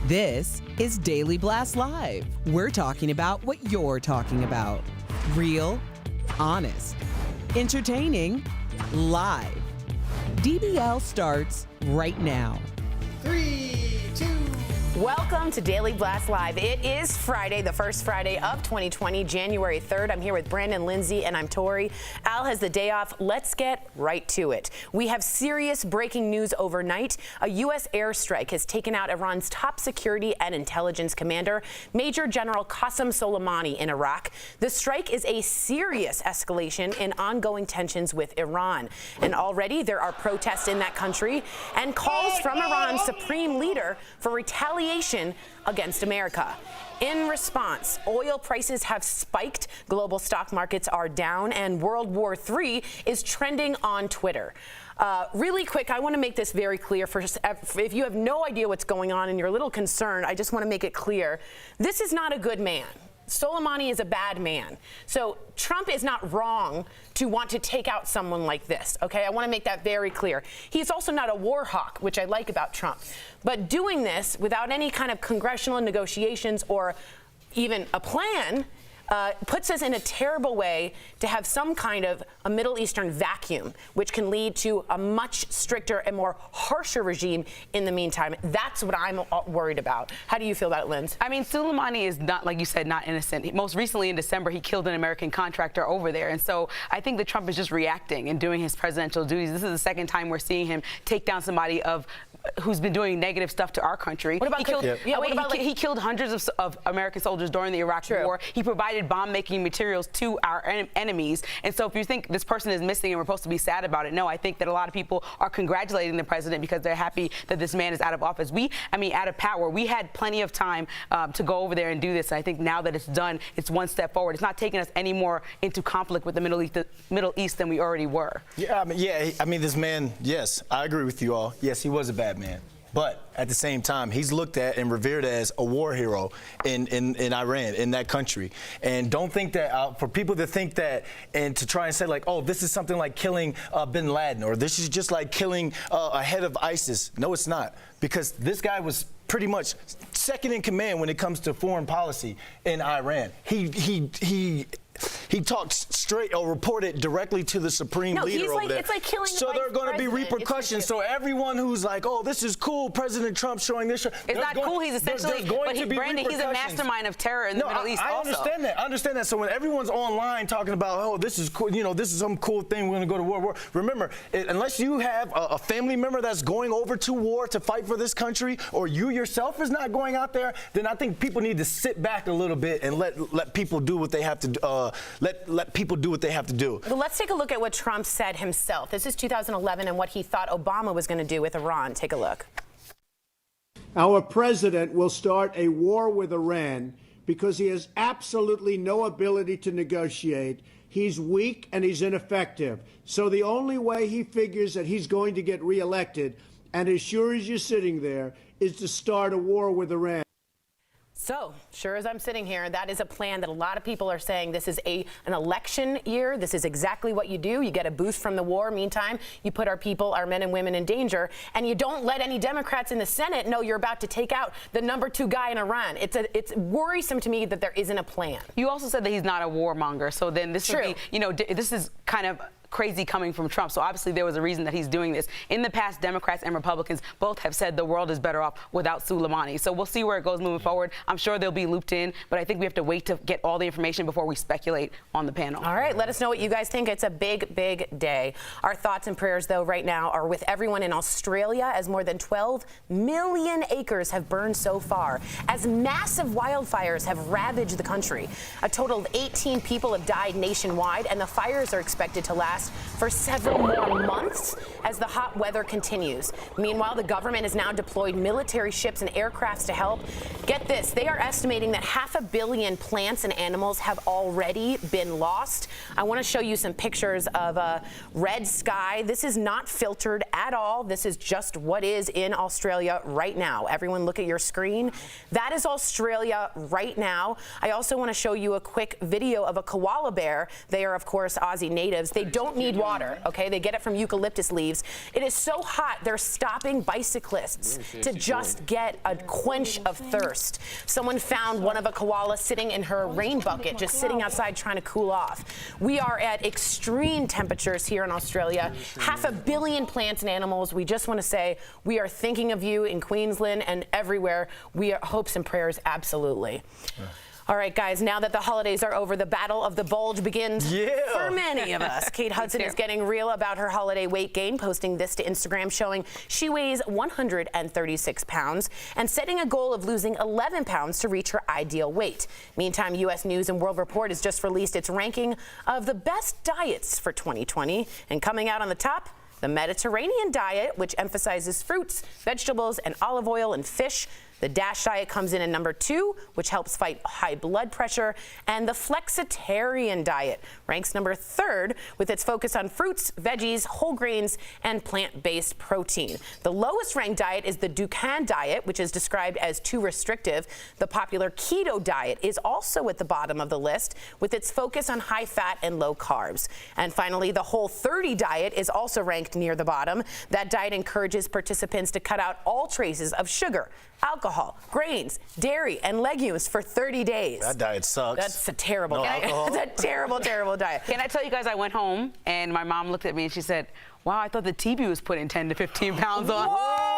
This is Daily Blast Live. We're talking about what you're talking about. Real, honest, entertaining, live. DBL starts right now. 3, 2. Welcome to Daily Blast Live. It is Friday, the first Friday of 2020, January 3rd. I'm here with Brandon, Lindsay, and I'm Tori. Al has the day off. Let's get right to it. We have serious breaking news overnight. A U.S. airstrike has taken out Iran's top security and intelligence commander, Major General Qasem Soleimani, in Iraq. The strike is a serious escalation in ongoing tensions with Iran. And already there are protests in that country and calls from Iran's supreme leader for retaliation against America. In response, oil prices have spiked, global stock markets are down, and World War III is trending on Twitter. Really quick, I want to make this very clear. If you have no idea what's going on and you're a little concerned, I just want to make it clear. This is not a good man. Soleimani is a bad man. So Trump is not wrong to want to take out someone like this, okay? I want to make that very clear. He's also not a war hawk, which I like about Trump. But doing this without any kind of congressional negotiations or even a plan puts us in a terrible way to have some kind of a Middle Eastern vacuum, which can lead to a much stricter and more harsher regime in the meantime. That's what I'm worried about. How do you feel about it, Linz? I mean, Soleimani is not, like you said, not innocent. Most recently in December, he killed an American contractor over there. And so I think that Trump is just reacting and doing his presidential duties. This is the second time we're seeing him take down somebody who's been doing negative stuff to our country. What about he killed hundreds of American soldiers during the Iraq War. He provided bomb-making materials to our enemies. And so if you think this person is missing and we're supposed to be sad about it, no, I think that a lot of people are congratulating the president because they're happy that this man is out of office. Out of power. We had plenty of time to go over there and do this. And I think now that it's done, it's one step forward. It's not taking us any more into conflict with the Middle East than we already were. I mean, this man, yes, I agree with you all. Yes, he was a bad man. But at the same time, he's looked at and revered as a war hero in Iran, in that country. And don't think that, for people to think that and to try and say like, oh, this is something like killing bin Laden, or this is just like killing a head of ISIS. No, it's not. Because this guy was pretty much second in command when it comes to foreign policy in Iran. He talked straight or reported directly to the supreme leader over there. It's like killing so there are going to be repercussions. So everyone who's like, oh, this is cool, President Trump showing this. It's not cool. He's essentially, Brandon, he's a mastermind of terror in the Middle East also. I understand that. So when everyone's online talking about, oh, this is cool, this is some cool thing, we're going to go to war. Remember, unless you have a family member that's going over to war to fight for this country, or you yourself is not going out there, then I think people need to sit back a little bit and let people do what they have to do. Let people do what they have to do. Well, let's take a look at what Trump said himself. This is 2011 and what he thought Obama was going to do with Iran. Take a look. Our president will start a war with Iran because he has absolutely no ability to negotiate. He's weak and he's ineffective. So the only way he figures that he's going to get reelected, and as sure as you're sitting there, is to start a war with Iran. So, sure as I'm sitting here, that is a plan that a lot of people are saying this is an election year. This is exactly what you do. You get a boost from the war. Meantime, you put our people, our men and women in danger, and you don't let any Democrats in the Senate know you're about to take out the #2 guy in Iran. It's worrisome to me that there isn't a plan. You also said that he's not a warmonger, so then this would be, this is kind of crazy coming from Trump. So obviously there was a reason that he's doing this. In the past, Democrats and Republicans both have said the world is better off without Soleimani. So we'll see where it goes moving forward. I'm sure they'll be looped in, but I think we have to wait to get all the information before we speculate on the panel. All right, let us know what you guys think. It's a big, big day. Our thoughts and prayers, though, right now are with everyone in Australia, as more than 12 million acres have burned so far, as massive wildfires have ravaged the country. A total of 18 people have died nationwide, and the fires are expected to last last for several more months as the hot weather continues. Meanwhile, the government has now deployed military ships and aircrafts to help. Get this, they are estimating that 500 million plants and animals have already been lost. I want to show you some pictures of a red sky. This is not filtered at all. This is just what is in Australia right now. Everyone look at your screen. That is Australia right now. I also want to show you a quick video of a koala bear. They are, of course, Aussie natives. They don't need water, okay? They get it from eucalyptus leaves. It is so hot, they're stopping bicyclists to just get a quench of thirst. Someone found one of a koala sitting in her rain bucket, just sitting outside trying to cool off. We are at extreme temperatures here in Australia. 500 million plants and animals. We just want to say we are thinking of you in Queensland and everywhere. We are hopes and prayers, absolutely. All right, guys, now that the holidays are over, the battle of the bulge begins for many of us. Kate Hudson is getting real about her holiday weight gain, posting this to Instagram showing she weighs 136 pounds and setting a goal of losing 11 pounds to reach her ideal weight. Meantime, U.S. News and World Report has just released its ranking of the best diets for 2020. And coming out on the top, the Mediterranean diet, which emphasizes fruits, vegetables, and olive oil and fish. The DASH diet comes in at number 2, which helps fight high blood pressure. And the flexitarian diet ranks number 3rd with its focus on fruits, veggies, whole grains, and plant-based protein. The lowest ranked diet is the Dukan diet, which is described as too restrictive. The popular keto diet is also at the bottom of the list with its focus on high fat and low carbs. And finally, the Whole30 diet is also ranked near the bottom. That diet encourages participants to cut out all traces of sugar, alcohol, grains, dairy, and legumes for 30 days. That diet sucks. That's a terrible alcohol. It's a terrible, terrible diet. Can I tell you guys, I went home and my mom looked at me and she said, wow, I thought the TB was putting 10 to 15 pounds on. Whoa!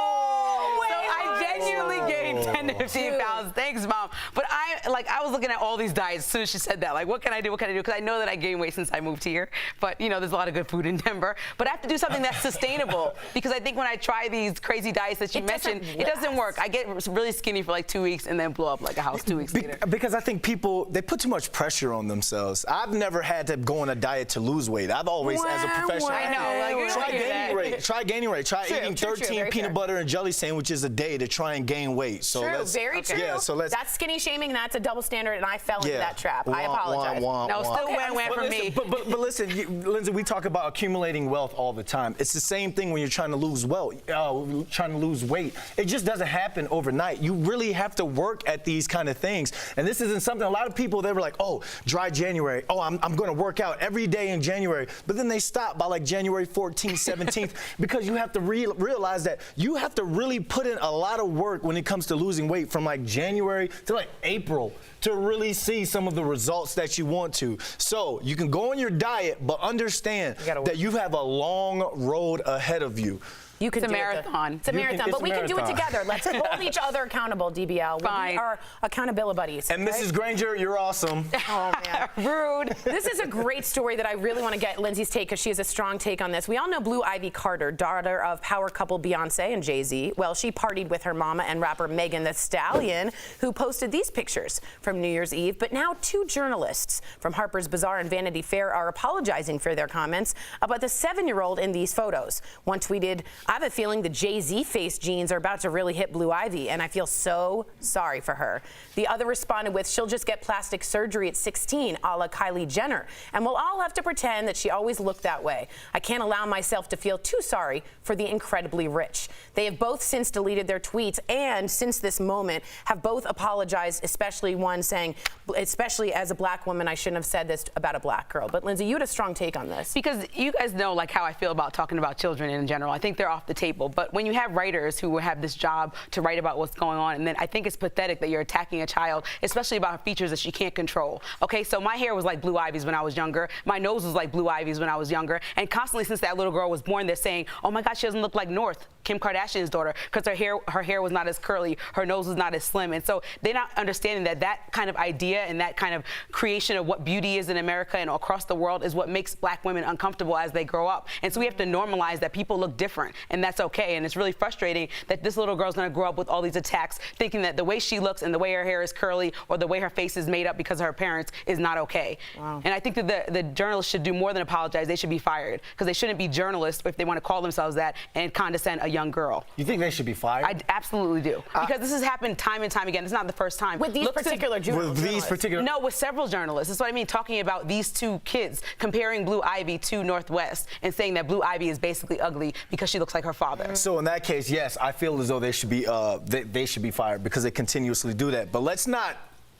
So I genuinely gained 10 to 15 pounds. Thanks, Mom. But I was looking at all these diets as soon as she said that. Like, what can I do? What can I do? Because I know that I gained weight since I moved here. But, you know, there's a lot of good food in Denver. But I have to do something that's sustainable because I think when I try these crazy diets that you mentioned, it doesn't work. I get really skinny for like 2 weeks and then blow up like a house 2 weeks later. Because I think people, they put too much pressure on themselves. I've never had to go on a diet to lose weight. I've always, as a professional, I know. Like, try gaining weight. Try gaining weight. Try eating 13 peanut butter and jelly sandwiches a day to try and gain weight. So very true. Yeah, so that's skinny shaming. That's a double standard, and I fell into that trap. I apologize. No, still win-win for me. But listen, Lindsay, we talk about accumulating wealth all the time. It's the same thing when you're trying to lose weight. It just doesn't happen overnight. You really have to work at these kind of things. And this isn't something, a lot of people, they were like, oh, dry January. Oh, I'm going to work out every day in January. But then they stop by like January 14th, 17th, because you have to realize that you have to really put in a lot of work when it comes to losing weight from like January to like April to really see some of the results that you want to. So you can go on your diet, but understand that you have a long road ahead of you. You can it's a do marathon. It's a marathon, but we can do it together. Let's hold each other accountable, DBL. Fine. We are accountability buddies. And Mrs. Granger, you're awesome. Oh, man. Rude. This is a great story that I really want to get Lindsay's take because she has a strong take on this. We all know Blue Ivy Carter, daughter of power couple Beyonce and Jay-Z. Well, she partied with her mama and rapper Megan Thee Stallion, who posted these pictures from New Year's Eve. But now 2 journalists from Harper's Bazaar and Vanity Fair are apologizing for their comments about the 7-year-old in these photos. One tweeted, I have a feeling the Jay-Z face genes are about to really hit Blue Ivy, and I feel so sorry for her. The other responded with, she'll just get plastic surgery at 16, a la Kylie Jenner, and we'll all have to pretend that she always looked that way. I can't allow myself to feel too sorry for the incredibly rich. They have both since deleted their tweets, and since this moment have both apologized, especially one saying, especially as a black woman, I shouldn't have said this about a black girl. But Lindsay, you had a strong take on this. Because you guys know like how I feel about talking about children in general. I think they're off the table. But when you have writers who have this job to write about what's going on, and then I think it's pathetic that you're attacking a child, especially about features that she can't control. Okay, so my hair was like Blue Ivy's when I was younger. My nose was like Blue Ivy's when I was younger. And constantly since that little girl was born, they're saying, oh my God, she doesn't look like North. Kim Kardashian's daughter because her hair was not as curly, her nose was not as slim. And so they're not understanding that kind of idea and that kind of creation of what beauty is in America and across the world is what makes black women uncomfortable as they grow up. And so we have to normalize that people look different, and that's okay. And it's really frustrating that this little girl's gonna grow up with all these attacks, thinking that the way she looks and the way her hair is curly or the way her face is made up because of her parents is not okay. Wow. And I think that the journalists should do more than apologize. They should be fired because they shouldn't be journalists if they want to call themselves that and condescend a young girl. You think they should be fired? I absolutely do. Because this has happened time and time again. It's not the first time. With these particular journalists? No, with several journalists. That's what I mean, talking about these two kids, comparing Blue Ivy to Northwest and saying that Blue Ivy is basically ugly because she looks like her father. So in that case, yes, I feel as though they should be fired because they continuously do that. But let's not.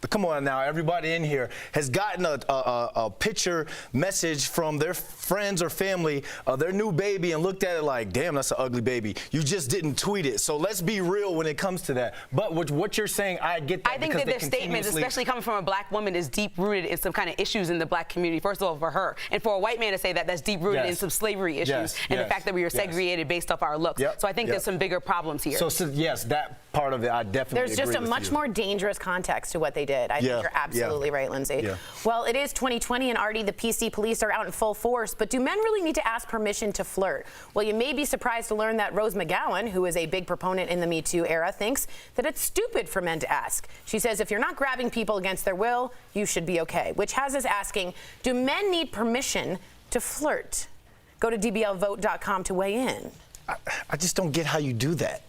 Come on now, everybody in here has gotten a picture message from their friends or family of their new baby and looked at it like, damn, that's an ugly baby. You just didn't tweet it. So let's be real when it comes to that. But what you're saying, I get that. I think that their statements, especially coming from a black woman, is deep-rooted in some kind of issues in the black community, first of all, for her. And for a white man to say that, that's deep-rooted in some slavery issues and the fact that we were segregated based off our looks. So I think there's some bigger problems here. So yes, that part of it, I definitely agree with you. There's just a much more dangerous context to what they did. I think you're absolutely right, Lindsay. Well, it is 2020, and Artie, the PC police are out in full force, but do men really need to ask permission to flirt? Well, you may be surprised to learn that Rose McGowan, who is a big proponent in the Me Too era, thinks that it's stupid for men to ask. She says if you're not grabbing people against their will, you should be okay, which has us asking, do men need permission to flirt? Go to dblvote.com to weigh in. I just don't get how you do that.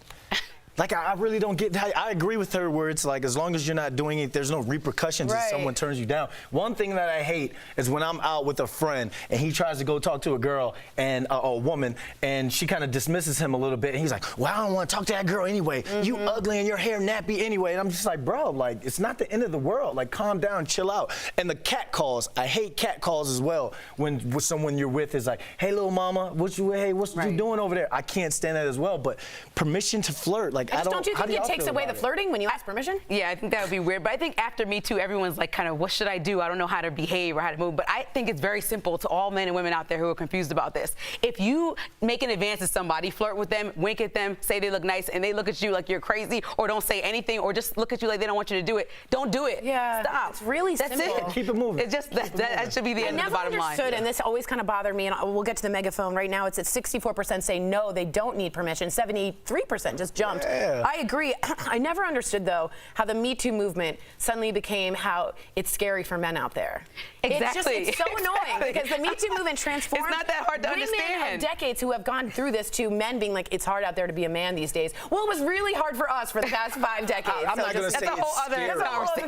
Like, I really don't get how. I agree with her where it's like, as long as you're not doing it, there's no repercussions if someone turns you down. One thing that I hate is when I'm out with a friend and he tries to go talk to a girl and a woman, and she kind of dismisses him a little bit, and he's like, well, I don't want to talk to that girl anyway. You ugly and your hair nappy anyway. And I'm just like, bro, like, it's not the end of the world. Like, calm down, chill out. And the cat calls, I hate cat calls as well. When someone you're with is like, hey, little mama, what you doing over there? I can't stand that as well. But permission to flirt, like, don't you think it takes away the flirting when you ask permission? Yeah, I think that would be weird. But I think after Me Too, everyone's like, kind of, what should I do? I don't know how to behave or how to move. But I think it's very simple to all men and women out there who are confused about this. If you make an advance to somebody, flirt with them, wink at them, say they look nice, and they look at you like you're crazy, or don't say anything, or just look at you like they don't want you to do it, don't do it. Yeah. Stop. It's really simple. That's it. Keep it moving. It's just that should be the end of the bottom line. I never understood, and this always kind of bothered me, and we'll get to the megaphone right now. It's at 64% say no, they don't need permission. 73% just jumped. Yeah. I agree. I never understood, though, how the Me Too movement suddenly became how it's scary for men out there. Exactly. It's so annoying because the Me Too movement transformed. It's not that hard to understand. Women of decades who have gone through this to men being like, it's hard out there to be a man these days. Well, it was really hard for us for the past 5 decades. I'm not going to say that's a whole other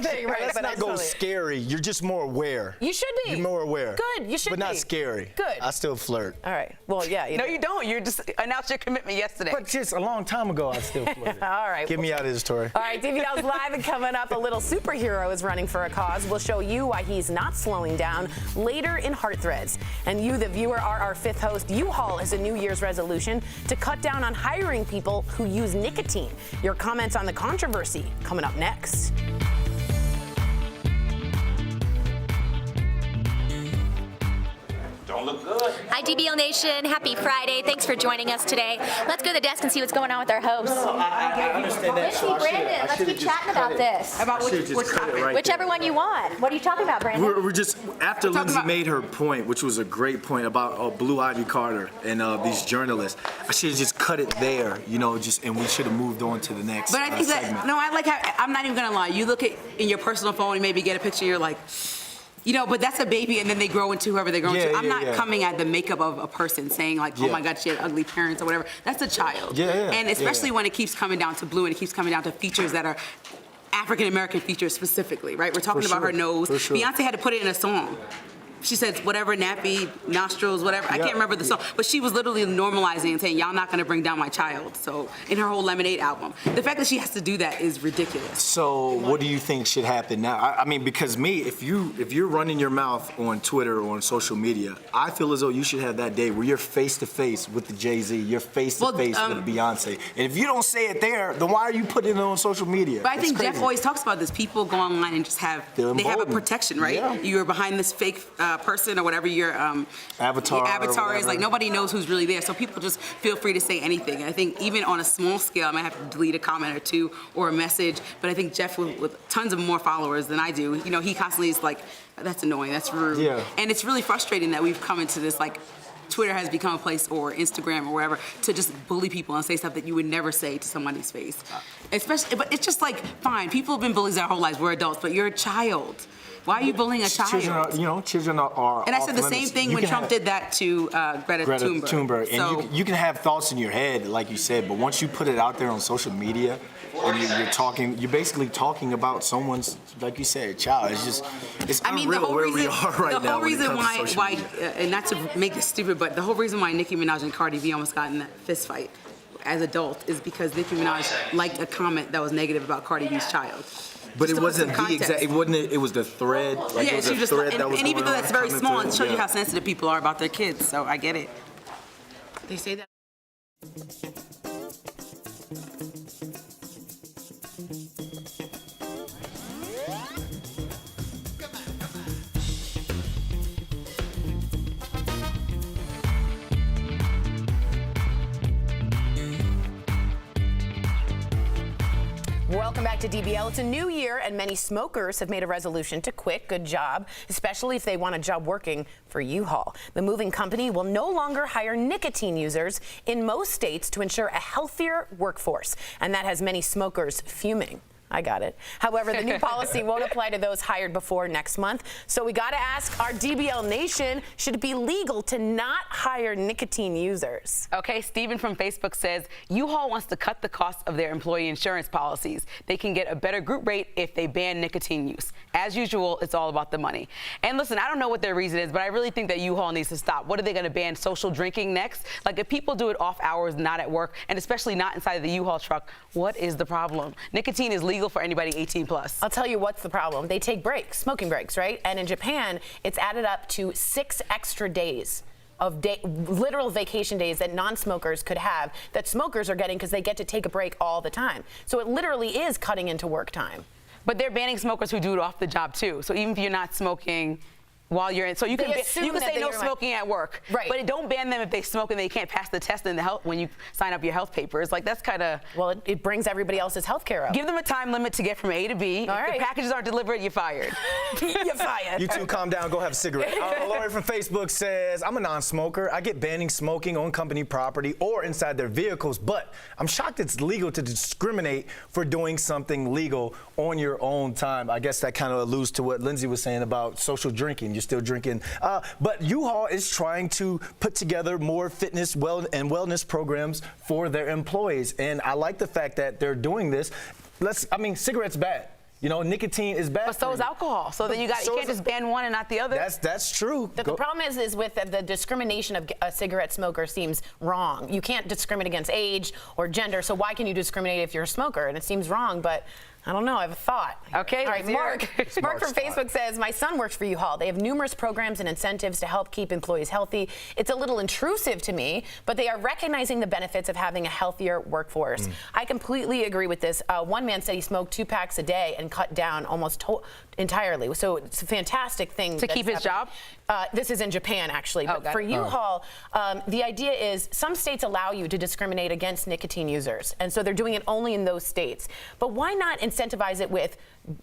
thing, right? Let's not go scary. You're just more aware. You should be. You're more aware. Good. You should be. But not scary. Good. I still flirt. All right. Well, yeah. No, you don't. You just announced your commitment yesterday. But just a long time ago, I still flirted. All right. Get me out of this story. All right, DBL's live, and coming up, a little superhero is running for a cause. We'll show you why he's not slowing down later in Heart Threads. And you, the viewer, are our 5th host. U-Haul has a New Year's resolution to cut down on hiring people who use nicotine. Your comments on the controversy coming up next. Don't look good. Hi, DBL Nation. Happy Friday. Thanks for joining us today. Let's go to the desk and see what's going on with our hosts. I understand that. Lindsay, Brandon, let's keep chatting about this. About which topic? Whichever one you want. What are you talking about, Brandon? We're just, after Lindsay made her point, which was a great point about Blue Ivy Carter and these journalists, I should have just cut it there, you know, and we should have moved on to the next But I think segment. that, no, I like how, I'm not even going to lie. You look at in your personal phone and maybe get a picture, you're like, you know, but that's a baby, and then they grow into whoever they grow into. I'm not coming at the makeup of a person saying, like, oh, my God, she had ugly parents or whatever. That's a child. And especially when it keeps coming down to Blue and it keeps coming down to features that are African-American features specifically, right? We're talking about her nose. Beyonce had to put it in a song. She said whatever, nappy, nostrils, whatever. I can't remember the song. But she was literally normalizing and saying, y'all not going to bring down my child. So in her whole Lemonade album. The fact that she has to do that is ridiculous. So what do you think should happen now? I mean, because me, if you're running your mouth on Twitter or on social media, I feel as though you should have that day where you're face-to-face with the Jay-Z, you're face-to-face with Beyonce. And if you don't say it there, then why are you putting it on social media? But I think Jeff always talks about this. People go online and just have, they have a protection, right? You're behind this fake person or whatever your avatar is. Like nobody knows who's really there, so people just feel free to say anything. I think even on a small scale, I might have to delete a comment or two or a message. But I think Jeff, with tons of more followers than I do, you know, he constantly is like, that's annoying, that's rude. Yeah. And it's really frustrating that we've come into this, like, Twitter has become a place, or Instagram or wherever, to just bully people and say stuff that you would never say to somebody's face. Especially, but it's just like, fine, people have been bullies their whole lives, we're adults, but you're a child. Why are you bullying a child? Children are. And I said the same thing when Trump did that to Greta Thunberg. And you can have thoughts in your head, like you said, but once you put it out there on social media, and you're basically talking about someone's, like you said, child. It's unreal where we are right now. The whole reason why, and not to make this stupid, but the whole reason why Nicki Minaj and Cardi B almost got in that fist fight as adults is because Nicki Minaj liked a comment that was negative about Cardi B's child. But it wasn't the exact. It was the thread. Like yeah, it was she a just thread that was and even though that's very small, it shows you how yeah. sensitive people are about their kids. So I get it. They say that. Welcome back to DBL. It's a new year, and many smokers have made a resolution to quit. Good job, especially if they want a job working for U-Haul. The moving company will no longer hire nicotine users in most states to ensure a healthier workforce, and that has many smokers fuming. I got it. However, the new policy won't apply to those hired before next month. So we got to ask our DBL Nation, should it be legal to not hire nicotine users? Okay, Steven from Facebook says, U-Haul wants to cut the cost of their employee insurance policies. They can get a better group rate if they ban nicotine use. As usual, it's all about the money. And listen, I don't know what their reason is, but I really think that U-Haul needs to stop. What are they going to ban social drinking next? Like, if people do it off hours, not at work, and especially not inside of the U-Haul truck, what is the problem? Nicotine is legal for anybody 18 plus. I'll tell you what's the problem. They take breaks, smoking breaks, right? And in Japan, it's added up to 6 extra days of literal vacation days that non-smokers could have that smokers are getting because they get to take a break all the time. So it literally is cutting into work time. But they're banning smokers who do it off the job too. So even if you're not smoking while you're in, so you can say no smoking at work, right? But don't ban them if they smoke and they can't pass the test in the health when you sign up your health papers. Like, that's kind of, well, it brings everybody else's health care up. Give them a time limit to get from A to B. All if right. the packages aren't delivered, you're fired. You're fired. You two calm down, go have a cigarette. Lori from Facebook says, I'm a non-smoker. I get banning smoking on company property or inside their vehicles, but I'm shocked it's legal to discriminate for doing something legal on your own time. I guess that kind of alludes to what Lindsay was saying about social drinking. You're still drinking. But U-Haul is trying to put together more fitness and wellness programs for their employees. And I like the fact that they're doing this. Cigarettes bad. You know, nicotine is bad. But so is alcohol. So then you can't just ban one and not the other. That's true. The problem is with the discrimination of a cigarette smoker seems wrong. You can't discriminate against age or gender. So why can you discriminate if you're a smoker? And it seems wrong, but I don't know. I have a thought. Okay. All right, Mark from Facebook says, my son works for U-Haul. They have numerous programs and incentives to help keep employees healthy. It's a little intrusive to me, but they are recognizing the benefits of having a healthier workforce. I completely agree with this. One man said he smoked 2 packs a day and cut down almost entirely. So it's a fantastic thing. To keep his job? This is in Japan, actually. But for U-Haul, the idea is some states allow you to discriminate against nicotine users. And so they're doing it only in those states. But why not incentivize it with,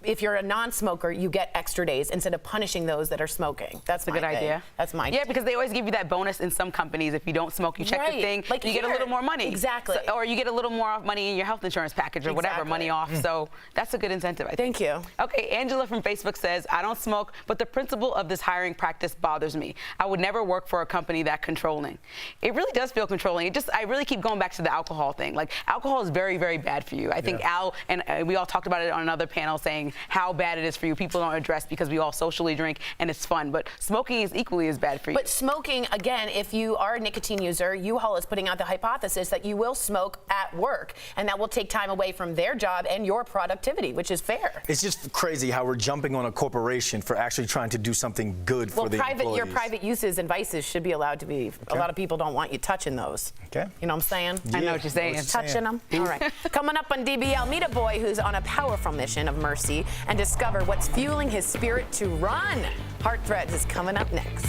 if you're a non-smoker, you get extra days instead of punishing those that are smoking? That's a good idea. That's my Yeah, because they always give you that bonus in some companies. If you don't smoke, you check the thing, like you get a little more money. Exactly. So, or you get a little more money in your health insurance package or whatever, money off. So that's a good incentive, I think. Thank you. Okay, Angela from Facebook says, I don't smoke, but the principle of this hiring practice bothers me. I would never work for a company that controlling. It really does feel controlling. I really keep going back to the alcohol thing. Like, alcohol is very, very bad for you. I think Al and we all talked about it on another panel saying how bad it is for you. People don't address because we all socially drink and it's fun, but smoking is equally as bad for you. But smoking, again, if you are a nicotine user, U-Haul is putting out the hypothesis that you will smoke at work, and that will take time away from their job and your productivity, which is fair. It's just crazy how we're jumping on a corporation for actually trying to do something good for the employees. Your private uses and vices should be allowed to be. A lot of people don't want you touching those. Okay. You know what I'm saying? I know what you're saying. Touching them. All right. Coming up on DBL, meet a boy who's on a powerful mission of mercy and discover what's fueling his spirit to run. Heart Threads is coming up next.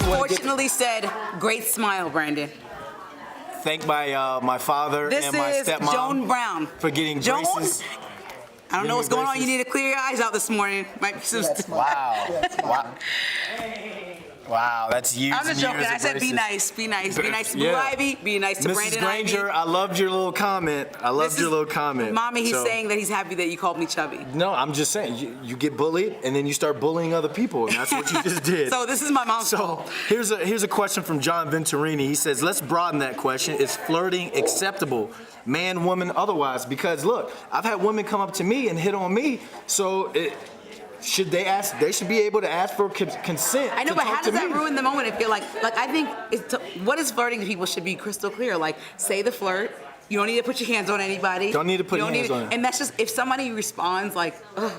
Unfortunately said, great smile, Brandon. Thank my father and my This is stepmom Joan Brown. for getting Joan? braces. I don't know what's going on. You need to clear your eyes out this morning. Might be some Wow. Wow, that's years I'm and just joking. years I of said be braces. nice. Be nice. Be nice to Blue Yeah. Ivy. Be nice to Mrs. Brandon Granger, Ivy. I loved your little comment. Mommy, he's So- saying that he's happy that you called me chubby. No, I'm just saying, you get bullied, and then you start bullying other people, and that's what you just did. So this is my mom's So fault. here's a question from John Venturini. He says, let's broaden that question. Is flirting acceptable, man, woman, otherwise? Because look, I've had women come up to me and hit on me, so should they ask? They should be able to ask for consent. I know, to but talk how to does that me. ruin the moment? I feel like I think what is flirting to people should be crystal clear. Like, say the flirt. You don't need to put your hands on anybody. Don't need to put You your hands on it. And that's just, if somebody responds like, ugh,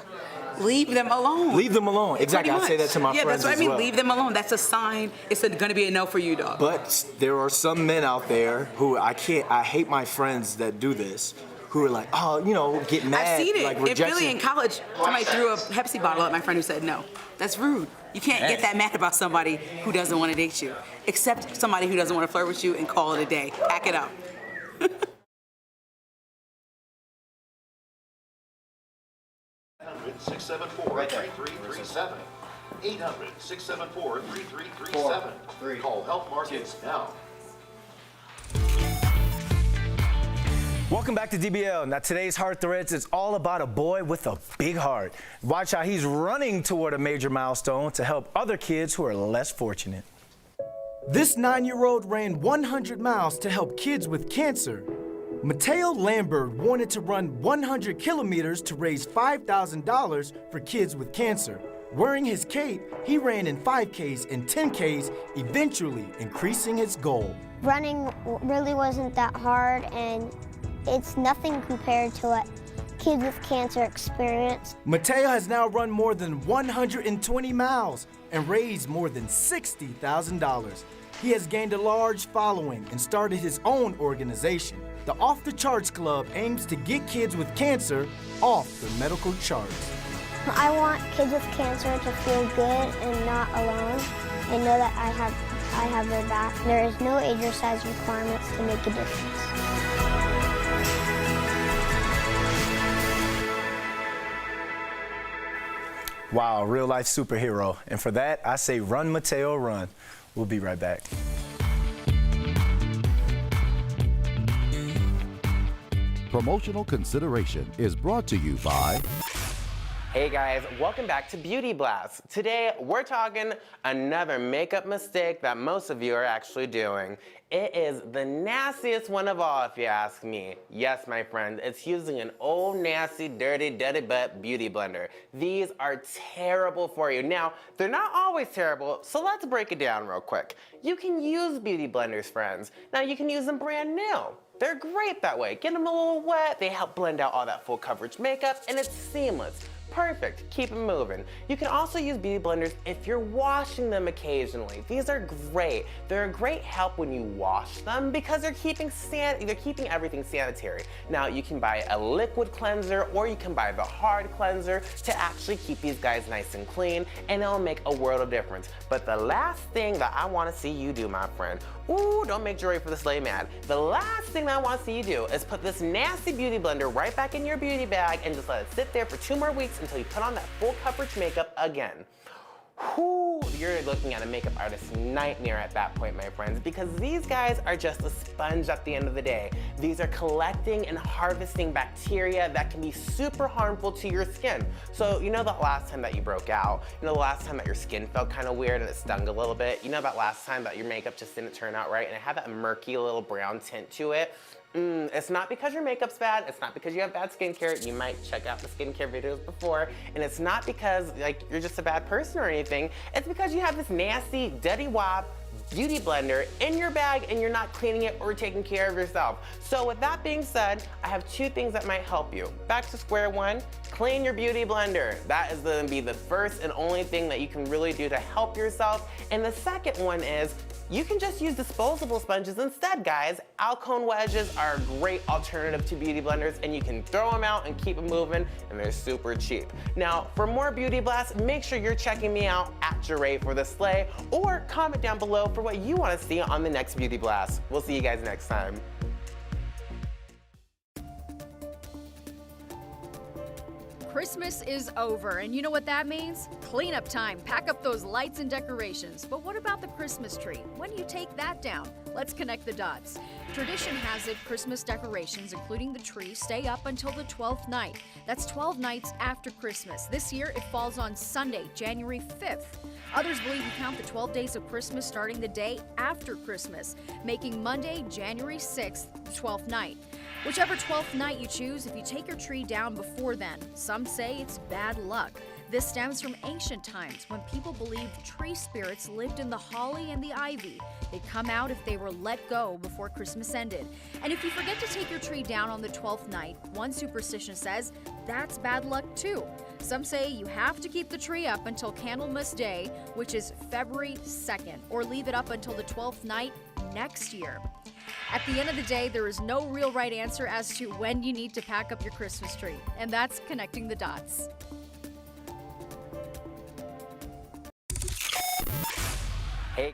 leave them alone. Leave them alone. Exactly. Pretty I say much. that to my Yeah, friends that's what I as mean. well. Leave them alone. That's a sign. It's going to be a no for you, dog. But there are some men out there who I hate my friends that do this, who are like, oh, get mad. I've seen it. Like It rejection. really, in college, somebody threw a Pepsi bottle at my friend who said no. That's rude. You can't get that mad about somebody who doesn't want to date you. Except somebody who doesn't want to flirt with you and call it a day. Pack it up. 800-674-3337. 800-674-3337. Call Help Markets now. Welcome back to DBL. Now today's Heart Threads is all about a boy with a big heart. Watch how he's running toward a major milestone to help other kids who are less fortunate. This 9-year-old ran 100 miles to help kids with cancer. Mateo Lambert wanted to run 100 kilometers to raise $5,000 for kids with cancer. Wearing his cape, he ran in 5Ks and 10Ks, eventually increasing his goal. Running really wasn't that hard, and it's nothing compared to what kids with cancer experience. Mateo has now run more than 120 miles and raised more than $60,000. He has gained a large following and started his own organization. The Off the Charts Club aims to get kids with cancer off the medical charts. I want kids with cancer to feel good and not alone, and know that I have their back. There is no age or size requirements to make a difference. Wow, real life superhero. And for that, I say run, Mateo, run. We'll be right back. Promotional consideration is brought to you by... Hey guys, welcome back to Beauty Blast. Today, we're talking another makeup mistake that most of you are actually doing. It is the nastiest one of all, if you ask me. Yes, my friend, it's using an old, nasty, dirty butt beauty blender. These are terrible for you. Now, they're not always terrible, so let's break it down real quick. You can use beauty blenders, friends. Now, you can use them brand new. They're great that way. Get them a little wet, they help blend out all that full coverage makeup, and it's seamless. Perfect, keep it moving. You can also use beauty blenders if you're washing them occasionally. These are great. They're a great help when you wash them because they're keeping everything sanitary. Now you can buy a liquid cleanser or you can buy the hard cleanser to actually keep these guys nice and clean, and it'll make a world of difference. But the last thing that I want to see you do, my friend, ooh, don't make Jory for the sleigh mad. The last thing that I want to see you do is put this nasty beauty blender right back in your beauty bag and just let it sit there for 2 more weeks until you put on that full coverage makeup again. Whew, you're looking at a makeup artist's nightmare at that point, my friends, because these guys are just a sponge at the end of the day. These are collecting and harvesting bacteria that can be super harmful to your skin. So you know that last time that you broke out, you know the last time that your skin felt kind of weird and it stung a little bit, you know that last time that your makeup just didn't turn out right and it had that murky little brown tint to it? It's not because your makeup's bad. It's not because you have bad skincare. You might check out the skincare videos before. And it's not because like you're just a bad person or anything. It's because you have this nasty, dirty wop beauty blender in your bag and you're not cleaning it or taking care of yourself. So with that being said, I have 2 things that might help you. Back to square one, clean your beauty blender. That is gonna be the first and only thing that you can really do to help yourself. And the second one is, you can just use disposable sponges instead, guys. Alcone wedges are a great alternative to beauty blenders, and you can throw them out and keep them moving, and they're super cheap. Now, for more beauty blasts, make sure you're checking me out at Jeray for the Slay, or comment down below for what you want to see on the next beauty blast. We'll see you guys next time. Christmas is over, and you know what that means? Cleanup time. Pack up those lights and decorations. But what about the Christmas tree? When do you take that down? Let's connect the dots. Tradition has it Christmas decorations, including the tree, stay up until the 12th night. That's 12 nights after Christmas. This year, it falls on Sunday, January 5th. Others believe you count the 12 days of Christmas starting the day after Christmas, making Monday, January 6th, the 12th night. Whichever 12th night you choose, if you take your tree down before then, some say it's bad luck. This stems from ancient times when people believed tree spirits lived in the holly and the ivy. They'd come out if they were let go before Christmas ended. And if you forget to take your tree down on the 12th night, one superstition says that's bad luck too. Some say you have to keep the tree up until Candlemas Day, which is February 2nd, or leave it up until the 12th night next year. At the end of the day, there is no real right answer as to when you need to pack up your Christmas tree, and that's connecting the dots. Hey.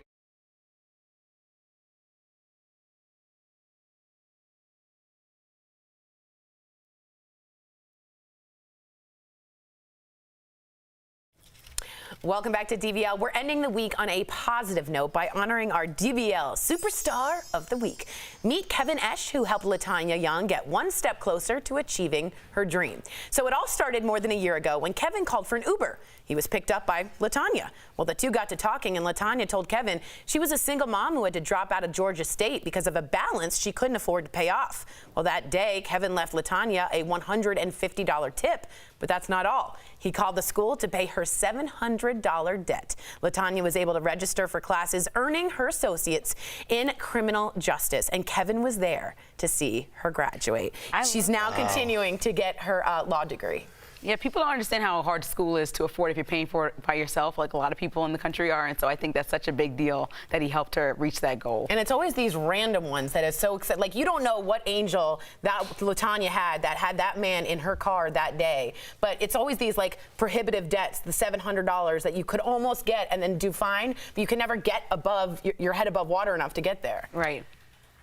Welcome back to DBL. We're ending the week on a positive note by honoring our DBL Superstar of the Week. Meet Kevin Esch, who helped LaTanya Young get one step closer to achieving her dream. So it all started more than a year ago when Kevin called for an Uber. He was picked up by LaTanya. Well, the two got to talking, and LaTanya told Kevin she was a single mom who had to drop out of Georgia State because of a balance she couldn't afford to pay off. Well, that day, Kevin left LaTanya a $150 tip, but that's not all. He called the school to pay her $700 debt. LaTanya was able to register for classes, earning her associates in criminal justice, and Kevin was there to see her graduate. She's now continuing to get her law degree. Yeah, people don't understand how hard school is to afford if you're paying for it by yourself, like a lot of people in the country are. And so I think that's such a big deal that he helped her reach that goal. And it's always these random ones that is so exciting. Like, you don't know what angel that LaTanya had that man in her car that day. But it's always these like prohibitive debts, the $700 that you could almost get and then do fine, but you can never get above your head above water enough to get there. Right.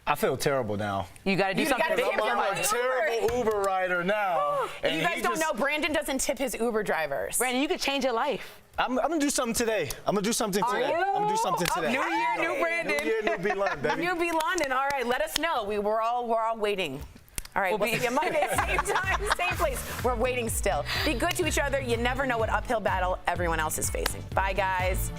I feel terrible now. You got to do something. I'm a terrible Uber rider now. And you guys don't know, Brandon doesn't tip his Uber drivers. Brandon, you could change your life. I'm gonna do something today. I'm gonna do something today. New year, new Brandon. New year, new B London, baby. New B London. All right, let us know. We're all waiting. All right, we'll see you Monday, same time, same place. We're waiting still. Be good to each other. You never know what uphill battle everyone else is facing. Bye, guys.